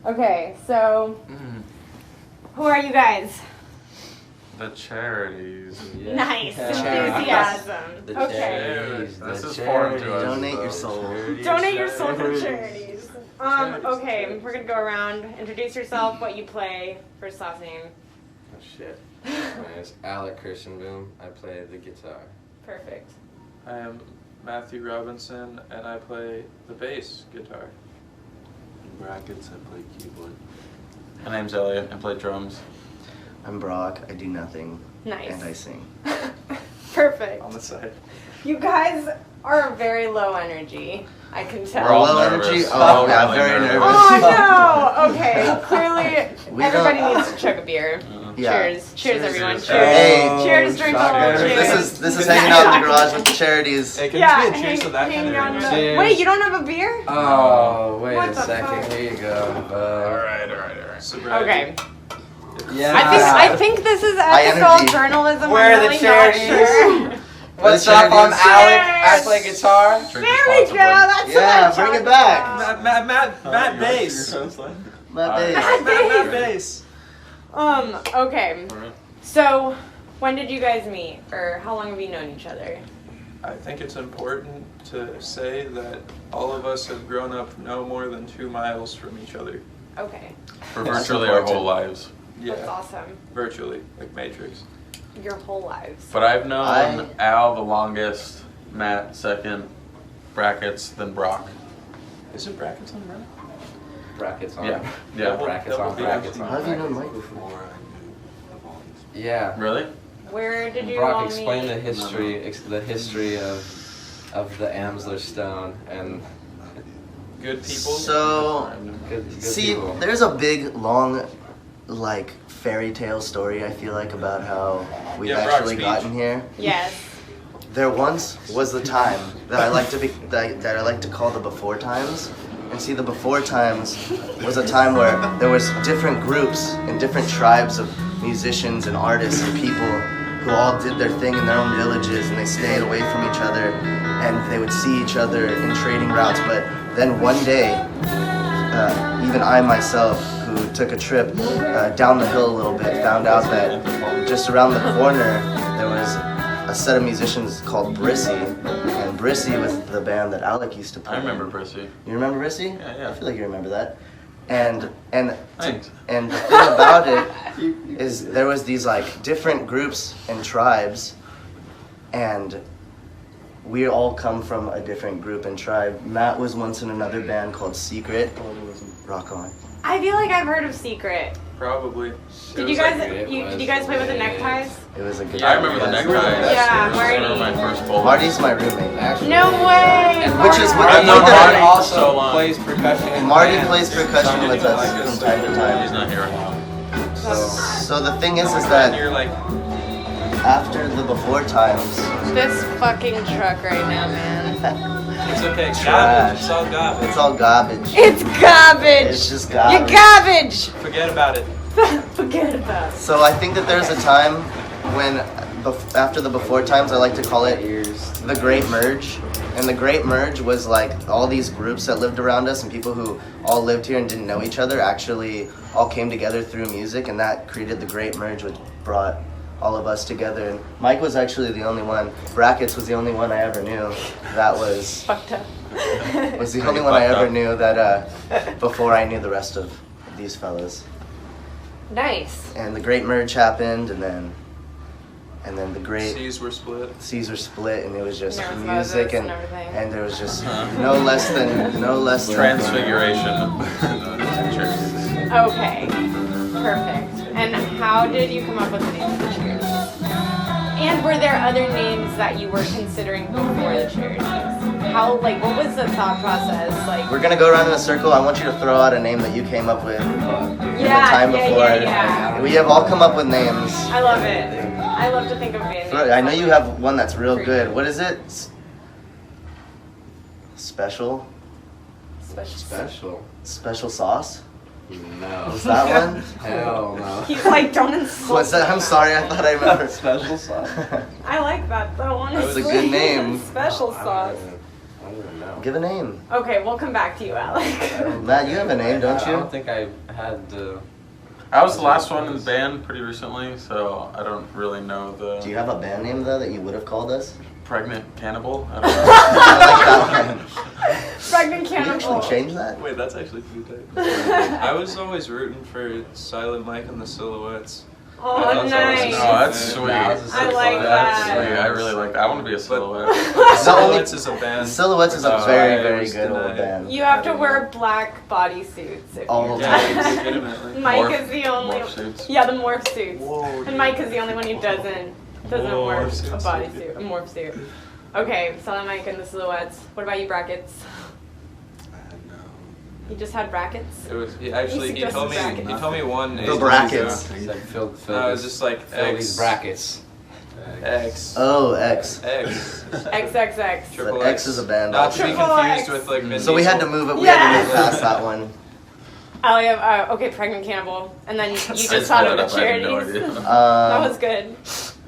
Okay, so who are you guys? The Charities. Yeah. Nice Charities. enthusiasm. The Okay. Charities. This The is foreign to us. Donate though. your soul. Donate your soul to charities. Charities. Okay, we're gonna go around. Introduce yourself, what you play, first last name. Oh shit. My name is Alec Kirstenboom. I play the guitar. Perfect. I am Matthew Robinson, and I play the bass guitar. In brackets, I play keyboard. My name's Elliot. I play drums. I'm Brock. I do nothing. Nice. And I sing. Perfect. On the side. You guys are very low energy. I can tell. We're all Low nervous. energy? We're Oh, all yeah, really very nervous. Oh no! Okay, clearly We everybody don't- needs to chug a beer. Yeah. Cheers. Cheers, everyone. Cheers. Hey. Cheers, drink all. Cheers. This is hanging out in the garage with the Charities. Hey, can Yeah, you get a cheers to that kind of hang on energy? the- Cheers. Wait, you don't have a beer? Oh, wait What a the second. fuck? Here you go. Alright. Sobriety. Okay. Yeah. I think this is High ethical energy. journalism. Where I'm are the really charities? not sure. What's The up? I'm Charities. Alec. I Cheers. play guitar. Drink There we go. responsibly. That's Yeah, what I'm bring it talking back. about. Matt Bass. My bass. Matt Bass. Okay. So, when did you guys meet? Or how long have you known each other? I think it's important to say that all of us have grown up no more than 2 miles from each other. Okay. For That's virtually our important. whole lives. That's Yeah, awesome. virtually, like Matrix. Your whole lives. But I've known Al the longest, Matt second, brackets, then Brock. Is it brackets on right? Brackets on. Yeah. Yeah. Brackets Double on. B. Brackets on. How have you known Mike before? Before I knew the volumes. Yeah. Really? Where did you all Brock, meet? explain the history of the Amsler Stone and Good people. So, good see, people. there's a big, long, like, fairy tale story, I feel like, about how we've Yeah, Brock's actually speech. gotten here. Yes. There once was the time that I like to that I like to call the before times. And see, the before times was a time where there was different groups and different tribes of musicians and artists and people who all did their thing in their own villages, and they stayed away from each other, and they would see each other in trading routes. But then one day, even I myself, who took a trip down the hill a little bit, found out that just around the corner there was a set of musicians called Brissy, and Brissy was the band that Alec used to play. I remember Prissy. You remember Brissy? Yeah. I feel like you remember that. And Thanks. and the thing about it is there was these like different groups and tribes, and we all come from a different group and tribe. Matt was once in another band called Secret. Rock on. I feel like I've heard of Secret. Probably. Did you guys play with the neckties? It was a good. I remember the neckties. Yeah, They were Marty. my first bullet. Marty's my roommate. Actually, No way! And Which is what I've the known thing that Marty also so long. plays percussion. in Marty bands. plays percussion with us from time to He's time. not here right now. So the thing is And that you're like, after the before times, This fucking truck right now, man. It's okay. Trash. Garbage. It's all garbage. it's all garbage. It's garbage! It's just You're garbage. garbage! Forget about it. Forget about it. So I think that there's a time when, after the before times, I like to call it the Great Merge. And the Great Merge was like all these groups that lived around us and people who all lived here and didn't know each other actually all came together through music, and that created the Great Merge, which brought all of us together. And Mike was actually the only one. Brackets was the only one I ever knew that was Fucked up. the only one I ever knew that before I knew the rest of these fellas. Nice. And the Great Merge happened, and then the Great Seas were split. Seas were split, and it was just There was music Moses and everything. and there was just no less than Transfiguration. Okay. Perfect. And how did you come up with the name of the Charities? And were there other names that you were considering before the Charities? How, like, what was the thought process? Like, We're gonna go around in a circle. I want you to throw out a name that you came up with in the time before. yeah. We have all come up with names. I love it. I love to think of names. I know you have one that's real good. What is it? Special? Special sauce? No. Was that one? Hell no. He's like, don't insult What's that? I'm sorry, I thought I remembered. Special sauce. I like that though, honestly. That was a good name. Special sauce. I don't even know. Give a name. Okay, we'll come back to you, Alec. Matt, you have a name, don't I you? don't think I had the. I was the last one in the band pretty recently, so I don't really know the Do you have a band name though that you would have called us? pregnant cannibal. I don't know. I like that one. Pregnant Can you cannibal. actually change that? Wait, that's actually pretty tight. I was always rooting for Silent Mike and the Silhouettes. Oh, That was always nice. a Oh, that's band. sweet. That was a I sick like one. That's that. sweet. I really like that. I want to be a silhouette. Silhouettes is a band. Silhouettes is a which very, I very always good old denied. band. You have to wear black bodysuits. If All you're the Yeah, time. legitimately. Mike Morph- is the only. morph suits. Yeah, the morph suits. Whoa, And dude. Mike is the only one who doesn't Whoa, wear a morph suits. bodysuit, a morph suit. Okay, Silent Mike and the Silhouettes. What about you, Brackets? You just had brackets? It was actually he suggested told me brackets. he told me one name. The brackets. He's like, fill No, it was just like fill X. these brackets. X. Oh, X. X. XXX. Triple But X is a band Not to be Triple confused X. with like Vin So we had to Diesel. move it. We had to move Yes. past that one. Okay, Pregnant Cannibal. And then you I just just thought pulled of it the up. I had no charities. idea. That was good.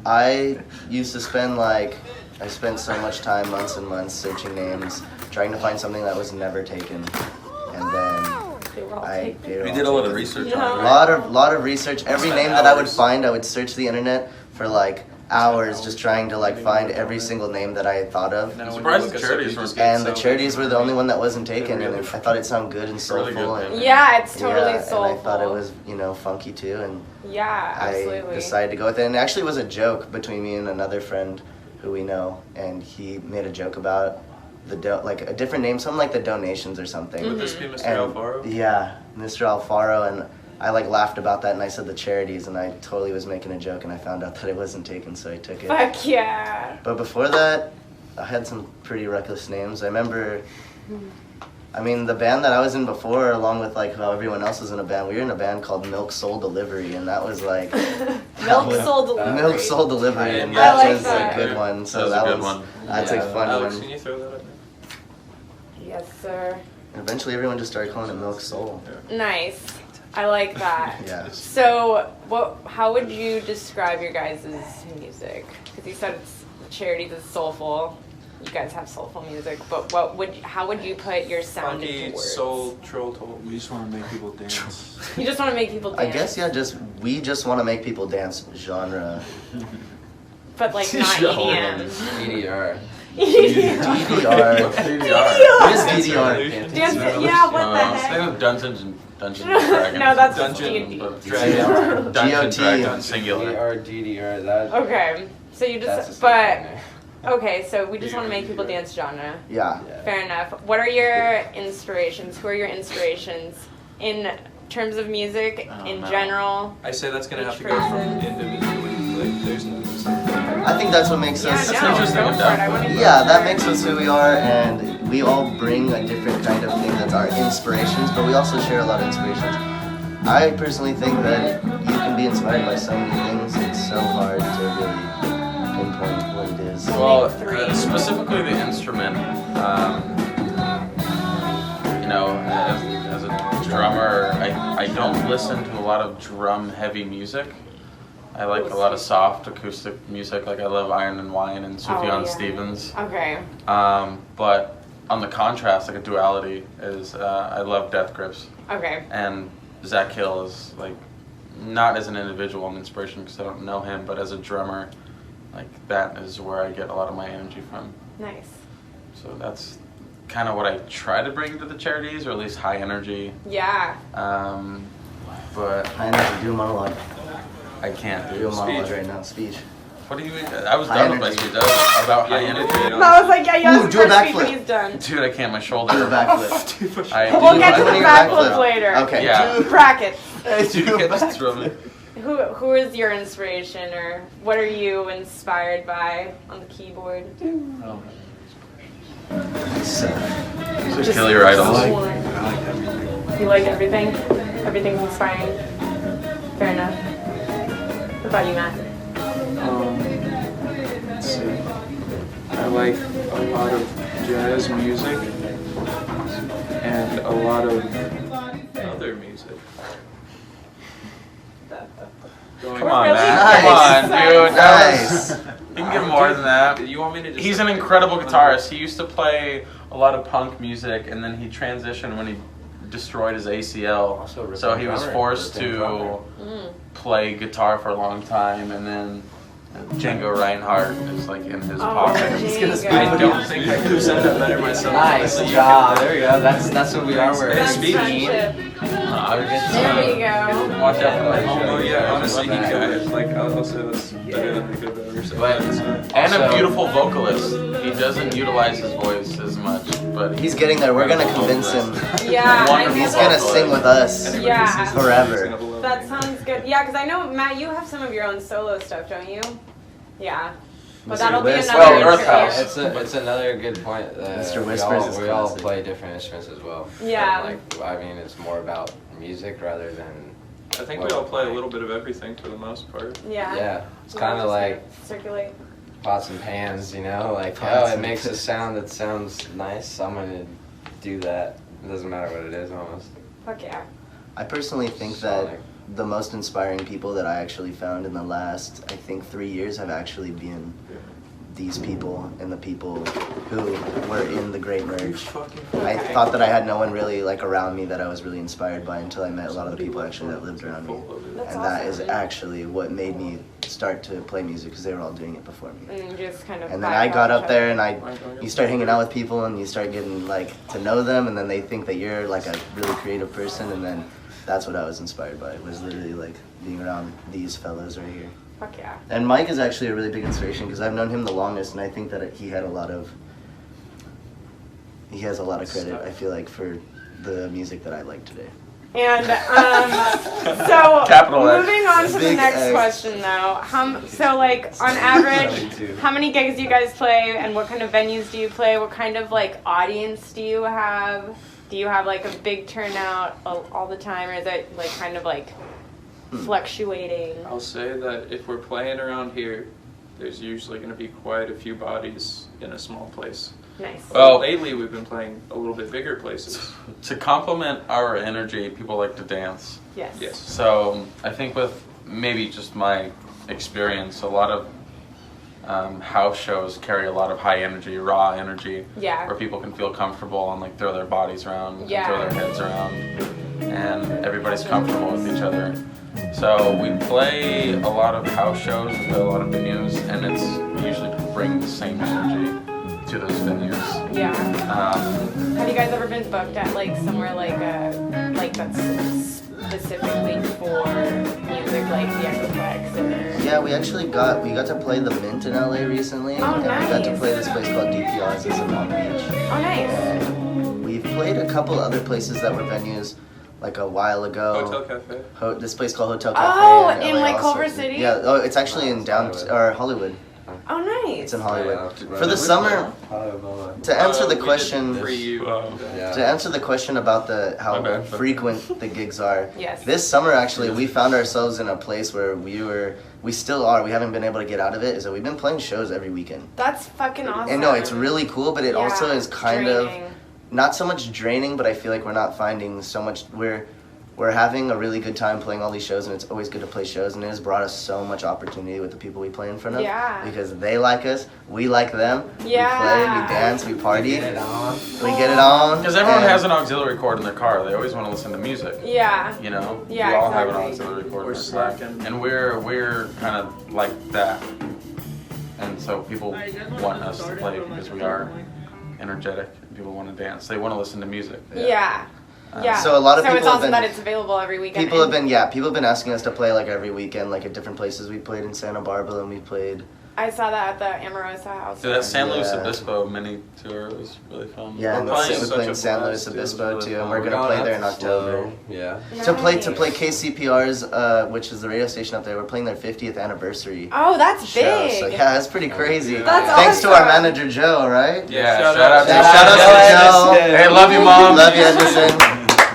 I used to spend I spent so much time, months and months, searching names, trying to find something that was never taken, and then They were all I taken. We did a lot of research No. on it. lot of research. Every Spent name that I would hours. find, I would search the internet for like hours, just trying to find every single name that I had thought of. Now when Surprised you the look us up, Charities you just weren't- get And the so- Charities were the only one that wasn't taken, and I thought it sounded good and Really soulful, good, and man. Yeah, it's totally yeah, soulful. and I thought it was funky too, and Yeah, I absolutely. decided to go with it. And it actually was a joke between me and another friend who we know, and he made a joke about a different name, something like the donations or something. Would this be Mr. And- Alfaro? Yeah, Mr. Alfaro, and I laughed about that, and I said the Charities, and I totally was making a joke, and I found out that it wasn't taken, so I took it. Fuck yeah. But before that, I had some pretty reckless names. I remember, the band that I was in before, along with how everyone else was in a band, we were in a band called Milk Soul Delivery, and that was like Milk Soul Delivery. Milk Soul Delivery, and I that like was that. a good one. So That was a that good was one. that's Yeah. a fun Alex, one. can you throw that up? Yes, sir. And eventually, everyone just started calling it Milk Soul. Nice. I like that. Yeah. So, how would you describe your guys' music? Because you said Charities is soulful. You guys have soulful music, but how would you put your sound Funky into words? soul troll told. We just want to make people dance. You just want to make people I dance. guess we just want to make people dance genre. But not EDM. EDR. DDR. What's DDR? What is DDR? Can't Dance, teach yeah, what the Same heck? with Dungeons and Dragons. No, that's Dungeon. D&D. Dragon. Dungeons GOT. and Dragons singular. EDR, DDR, that. Okay, so you That's just, a but, sick okay, so we just want to make people dance genre. Yeah. Yeah. Fair enough. What are your inspirations? Who are your inspirations in terms of music Oh, in no. general? I say that's gonna have to Each go from person. individually. There's no. I think that's what makes Yeah, us. no, interesting go with for that. it. I want to Yeah, that makes us who we are, and we all bring a different kind of thing that's our inspirations, but we also share a lot of inspirations. I personally think that you can be inspired by so many things. It's so hard to really pinpoint what it is. Well, Make three. specifically the instrument. As a drummer, I don't listen to a lot of drum-heavy music. I like a lot of soft acoustic music. Like I love Iron and Wine and Sufjan yeah. Stevens. Okay. But on the contrast, like a duality is I love Death Grips, Okay. and Zach Hill is not as an individual an inspiration because I don't know him, but as a drummer, that is where I get a lot of my energy from. Nice. So that's kind of what I try to bring to the Charities, or at least high energy. Yeah. But I energy, do a monologue. I can't Do a do. monologue right now. Speech. What do you mean? I was High done with my energy. speech. That was about high Yeah, energy. you No, I was like, yeah, Ooh, yes, do a first speech, backflip. he's done. Dude, I can't. My shoulder. Do a backflip. I We'll get to Do the a backflip backflip. later. Okay. Yeah. Brackets. Dude, you can't just throw me. Who is your inspiration, or what are you inspired by on the keyboard? Just kill your idols. I like everything. You like everything? Everything's inspiring. Fair enough. What about you, Matt? Let's see. I like a lot of jazz music and a lot of Other music. Come We're on, really man. Nice. Come on, dude. Nice. You can give more than that. You want me to just He's an incredible guitarist. He used to play a lot of punk music, and then he transitioned when he destroyed his ACL. Also, So he was forced to play guitar for a long time, and then Django Reinhardt is like in his pocket. I don't think I could have said that better myself. Nice So you job. can- There we go. That's what we are. We're a That's team. friendship. There There we go. Watch out for that. Oh yeah, honestly, he could. Like I'll say that's better than I could have ever said. But- And a Also- beautiful vocalist. He doesn't utilize his voice as much, but He's getting there. We're gonna convince him. Yeah, I Wonderful feel He's gonna that. sing with us. Anybody Yeah. who sees this Forever. is gonna love That me. sounds good. Yeah, because I know, Matt, you have some of your own solo stuff, don't you? Yeah. But Mr. that'll be Whisper. another Well, Earth interview. House. It's another good point. Mr. Whispers is we all classic. play different instruments as well. Yeah. But, like, I mean, it's more about music rather than. I think we all play a little bit of everything for the most part. Yeah. Yeah, it's Yeah, kind of just like circulate. pots and pans, you know. Like, Pots it and makes a pans. sound that sounds nice. I'm gonna do that. It doesn't matter what it is, almost. Fuck yeah. I personally think that Sonic. the most inspiring people that I actually found in the last, I think, 3 years have actually been these people and the people who were in the Great Merge. I Okay. thought that I had no one really like around me that I was really inspired by until I met a lot of the people actually that lived around me. That's And that is awesome. actually what made me start to play music because they were all doing it before me. And just kind of. And then I got vibe off up each there other. and you start hanging out with people and you start getting like to know them and then they think that you're like a really creative person and then that's what I was inspired by. It was literally like being around these fellows right here. Fuck yeah. And Mike is actually a really big inspiration because I've known him the longest and I think that he has a lot of credit, I feel like, for the music that I like today. And so Capital X. moving on to the Big next X. question though. So like on average, how many gigs do you guys play and what kind of venues do you play? What kind of like audience do you have? Do you have like a big turnout all the time or is it like kind of like fluctuating? I'll say that if we're playing around here, there's usually going to be quite a few bodies in a small place. Nice. Well- Lately we've been playing a little bit bigger places. to complement our energy, people like to dance. Yes. Yes. So I think with maybe just my experience, a lot of house shows carry a lot of high energy, raw energy, Yeah. where people can feel comfortable and like throw their bodies around, and Yeah. throw their heads around, and everybody's comfortable with each other. So we play a lot of house shows, we play a lot of venues, and it's we usually bring the same energy to those venues. Yeah. Um, Have you guys ever been booked at like somewhere like that's specifically for music, like the Echoplex or? Yeah, we got to play the Mint in LA recently, Oh, and we got to nice. play this place called DPR's in Long Beach. Oh, nice. And we've played a couple other places that were venues like a while ago. Hotel Cafe. This place called Hotel Cafe. Oh, in LA like also. Culver City? Yeah. Oh, it's actually in Hollywood. Oh, nice. It's in Hollywood. Yeah. For the summer, to answer the We question. did free you. Yeah. To answer the question about how My bad. frequent the gigs are, Yes. this summer actually we found ourselves in a place where we still are. We haven't been able to get out of it. Is that we've been playing shows every weekend. That's fucking awesome. And no, it's really cool, but it also Yeah, is kind draining. of not so much draining, but I feel like we're not finding so much. We're having a really good time playing all these shows, and it's always good to play shows, and it has brought us so much opportunity with the people we play in front of. Yeah. Because they like us, we like them. Yeah. We play, we dance, we party. Get it on. We get it on. Because everyone and- has an auxiliary cord in their car. They always want to listen to music. Yeah. You know? Yeah, We all have an exactly. auxiliary cord We're in their car. slacking. And we're kind of like that. And so people want us to play because we are energetic. And people want to dance. They want to listen to music. Yeah. Yeah. So a lot of it's people have awesome been- that it's available every weekend. People have been asking us to play like every weekend, like at different places. We played in Santa Barbara and we played. I saw that at the Amorosa house. So that San Luis Yeah. Obispo mini tour was really fun. Yeah, We're and playing we're such playing a San blast. Luis It was Obispo really too, and fun. we're gonna going play up there in to October. Flow. Yeah. To play Nice. KCPR's, which is the radio station up there. We're playing their 50th anniversary Oh, that's show. big. So yeah, that's pretty crazy. That's Thanks to our awesome. manager Joe, right? Yeah, Shout shout out out to Joe. Joe. Hey, love you, Mom. Love you, Edison.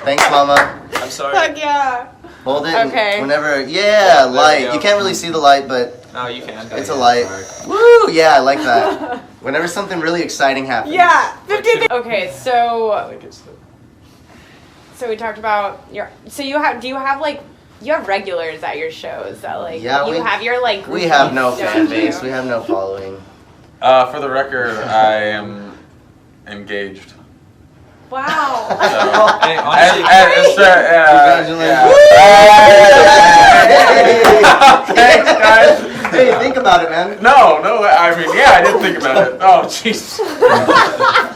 Thanks, Mama. I'm sorry. Fuck yeah. Hold it. and Okay. Whenever, There we light. go. You can't really see the light, but No, you can. it's a light. Woo! Yeah, I like that. Whenever something really exciting happens. Yeah. 50. Okay, I so think it's the. we talked about your. So do you have like you have regulars at your shows that like Yeah, you have your like We have no groupies, fan don't base. you? We have no following. For the record, I am engaged. Wow. So, Hey, honestly, Thanks, guys. Hey, think about it, man. No, I mean, yeah, I did think about it. Oh, jeez.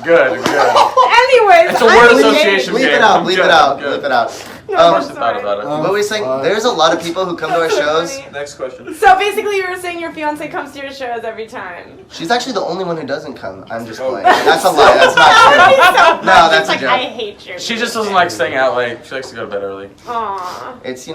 Good. Anyways, It's a word I'm association. Bleep it game. out. I'm Bleep good, it out. I'm good. Bleep it out. No, I I'm must have thought sorry. about it. What were we saying? There's a lot of people who come to our That's so shows. funny. next question. So basically, you were saying your fiance comes to your shows every time. She's actually the only one who doesn't come. I'm just Oh. playing. That's a lie. That's not true. No, that's a like, joke. I hate your. She just doesn't like staying out late. She likes to go to bed early. Aww. It's,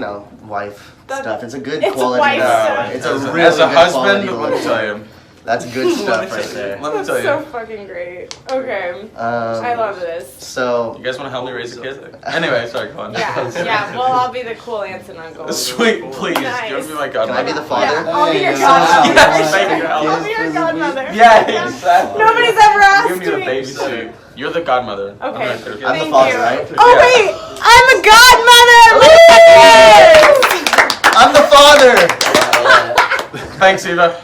wife That's- stuff. It's a good it's quality. wife stuff. It's a as really as a good husband, quality let me look. tell you. That's good stuff right there. Let me That's tell so you. fucking great. Okay. I love this. So, You guys want to help me raise a kid? Anyway, sorry, go on. Yeah. Well, I'll be the cool aunt and uncle. Sweet, please. Nice. You want to be my can I godmother? be the father? Yeah, I'll be your Yes, godmother. thank you, Alex. I'll be your godmother. Yeah, exactly. Nobody's ever asked Giving you the me. baby suit. You're the godmother. Okay. I'm I'm Thank the father, you. right? Oh Yeah. wait, I'm a godmother. Look at this. I'm the father! Thanks, Eva.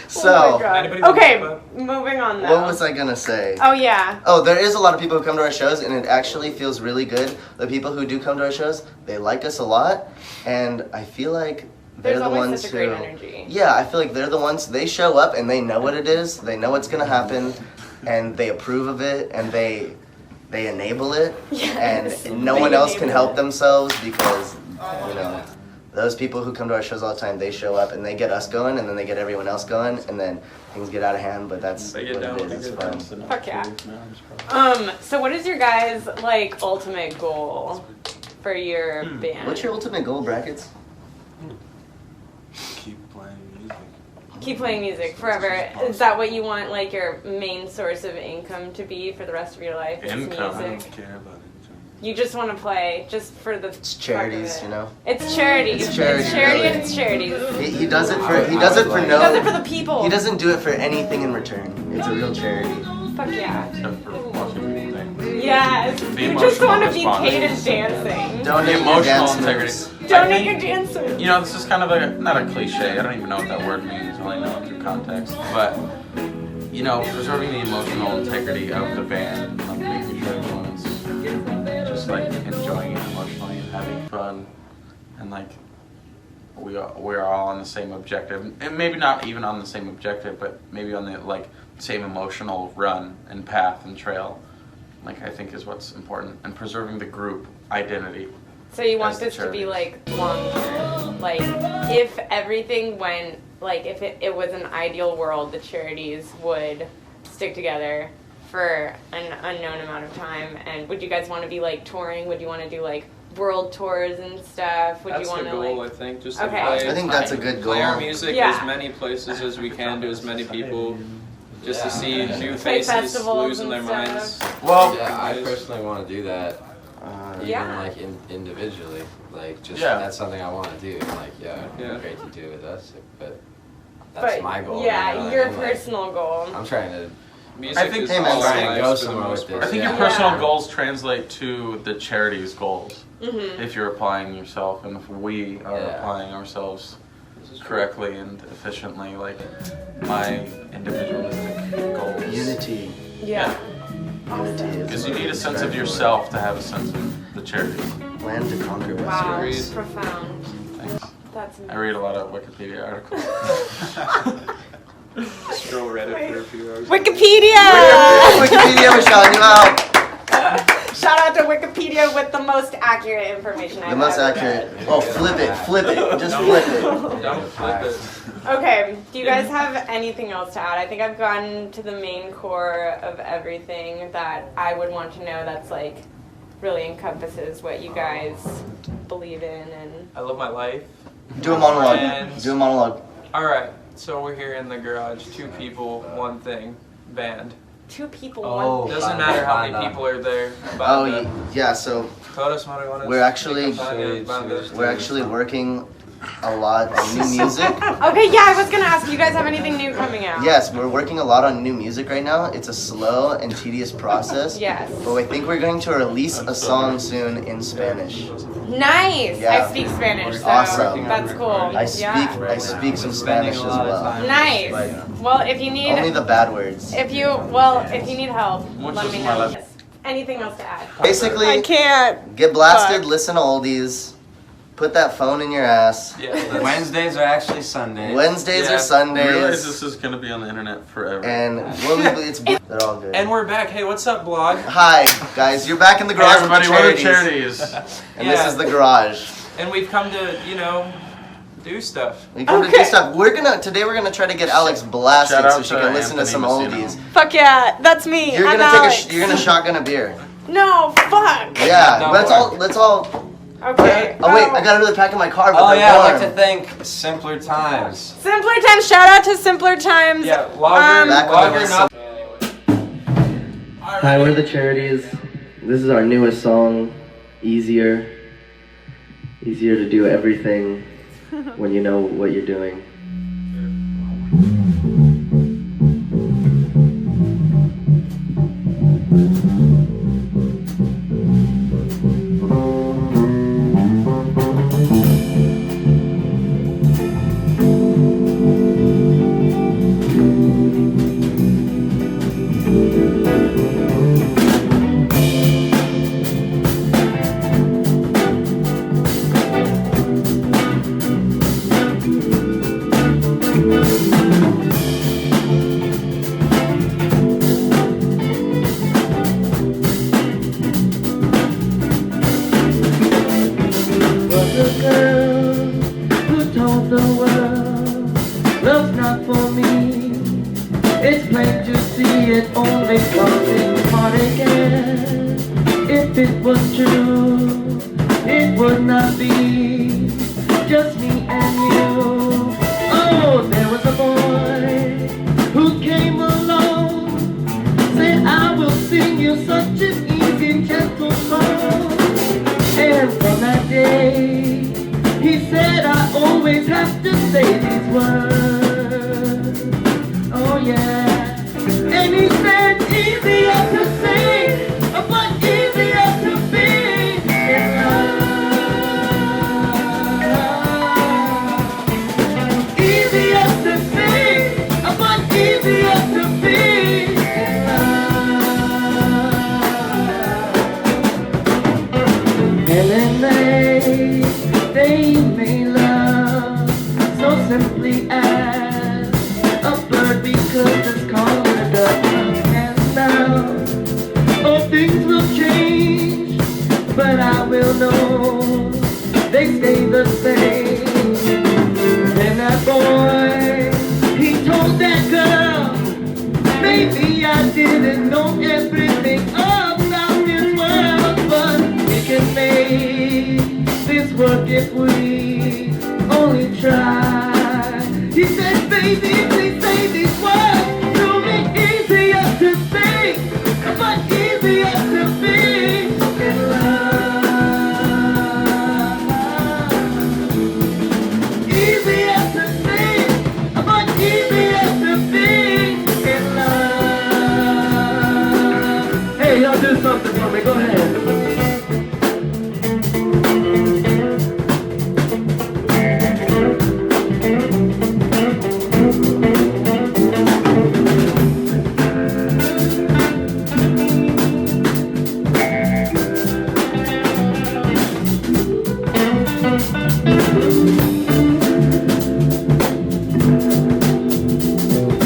So, Oh my God. Anybody Okay, want moving on though. what was I gonna say? Oh yeah. Oh, there is a lot of people who come to our shows, and it actually feels really good. The people who do come to our shows, they like us a lot, and I feel like they're There's the always ones such a who. great energy. Yeah, I feel like they're the ones. They show up and they know what it is. They know what's gonna happen, and they approve of it, and they enable it, Yes. and no They one else can enable help it. themselves because those people who come to our shows all the time, they show up and they get us going, and then they get everyone else going, and then things get out of hand. But that's They get what down it with is. the It's good fun. times. Fuck yeah. So what is your guys like ultimate goal for your band? What's your ultimate goal, brackets? Keep playing music. Keep playing music forever. Is that what you want like your main source of income to be for the rest of your life? Is Income. I don't music. care about anything. You just want to play just for the It's charities, fuck of it. you know. It's charities. It's charity, It's charity really. and it's charities. He does it for he does it for He does it for no. the people. He doesn't do it for anything in return. It's a real charity. Fuck yeah. Except for watching people dance. Yes. The You just emotional want to be response. paid as dancing. Donate your Emotional dance integrity. moves. Donate your dancing. You know, this is kind of not a cliche. I don't even know what that word means. I only know it through context. But, preserving the emotional integrity of the band, making sure everyone's just like enjoying it emotionally and having fun, and like we're all on the same objective, and maybe not even on the same objective, but maybe on the same emotional run and path and trail. I think is what's important, and preserving the group identity. So you want As the this to be charities. long term. If everything went if it was an ideal world, the charities would stick together for an unknown amount of time. And would you guys want to be touring? Would you want to do world tours and stuff? Would That's you the want goal, I think. Just to Okay. play, I think that's a good play our goal. music Yeah. as many places as we can to as many people. Just to see new Play faces festivals losing and their stuff. minds. Well, Yeah, I personally want to do that. Even Yeah. individually, Yeah. that's something I want to do. Yeah. Great to do with us, but that's my goal. Yeah, you know what your I mean? personal goal. I'm trying to. Music I think- is Hey, man, all trying to lives go for the somewhere most with part. this. I think Yeah. your personal goals translate to the charity's goals Mm-hmm. if you're applying yourself, and if we are Yeah. applying ourselves This is correctly and efficiently, my individualistic goals. Unity. Yeah. Unity is. Because you need a sense of yourself to have a sense of the charities. Plan to conquer. Wow. Agreed. Profound. Thanks. That's I read a lot of Wikipedia articles. Scroll Reddit for a few hours. Wikipedia! Wikipedia was shouting you out. Shout out to Wikipedia with the most accurate information I've The most ever accurate. read. Oh, flip it. Just flip it. Don't flip it. Okay, do you guys have anything else to add? I think I've gotten to the main core of everything that I would want to know that's really encompasses what you guys believe in and I love my life. Do a monologue. Friends. Do a monologue. All right, so we're here in the garage. 2 people, 1 thing, band. 2 people, Oh. one Doesn't matter how many people are there. Oh, Banda. yeah. So Todos marihuanas. We're actually- Banda, banda. we're actually working a lot on new music. Okay, yeah, I was gonna ask, you guys have anything new coming out? Yes, we're working a lot on new music right now. It's a slow and tedious process. Yes. But I think we're going to release a song soon in Spanish. Nice. Yeah. I speak Spanish, so Awesome. that's cool. I speak some Spanish as well. Nice. Well, if you need Only the bad words. if you need help, let me know. Anything else to add? Basically, I can't. get blasted, Fuck. listen to oldies, put that phone in your ass. Yeah, that's- Wednesdays are actually Sundays. Wednesdays yeah, are Sundays. I realize this is gonna be on the internet forever. And they're all good. And we're back. Hey, what's up, blog? Hi, guys. You're back in the Hey garage everybody, with the we're charities. the Charities. And Yeah. this is the garage. And we've come to, do stuff. We come to do stuff. Today we're gonna try to get Alex blasted Shout out so she to can listen to some Anthony oldies. Fuck yeah, that's me. You're I'm gonna Alex. you're gonna shotgun a beer. No, fuck. Yeah, No let's all. Okay. Oh wait, I got another pack in my car. But Oh they're yeah, I'd warm. like to thank Simpler Times. Simpler Times. Shout out to Simpler Times. Yeah, logger, Back when logger, it was not. Hi, we're the Charities. This is our newest song, Easier. Easier to do everything when you know what you're doing. Was a girl who told the world love's not for me. It's plain to see it only causing heartache. If it was true, it would not be just me and you. Oh, there was a boy who came along, said I will sing you such an easy, gentle song. And from that day, he said I always have to say these words. Oh yeah. And he said easier to sing, but easier to be in love. Easier to sing, but easier to be in love. And then they made love so simply as a bird because it's called a dove. And now, oh, things will change, but I will know they stay the same. And that boy, he told that girl, maybe I didn't know everything about this world, but we can make this work if we only try. He said, baby, please say these words to me. Easier to think, but easier to be in love. Easier to think, but easier to be in love. Hey, y'all do something for me. Go ahead.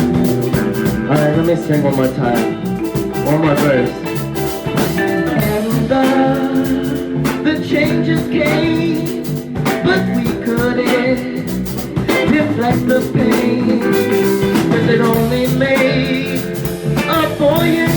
Alright, let me sing one more time. One more verse. And the changes came, but we couldn't reflect the pain, 'cause it only made a boy in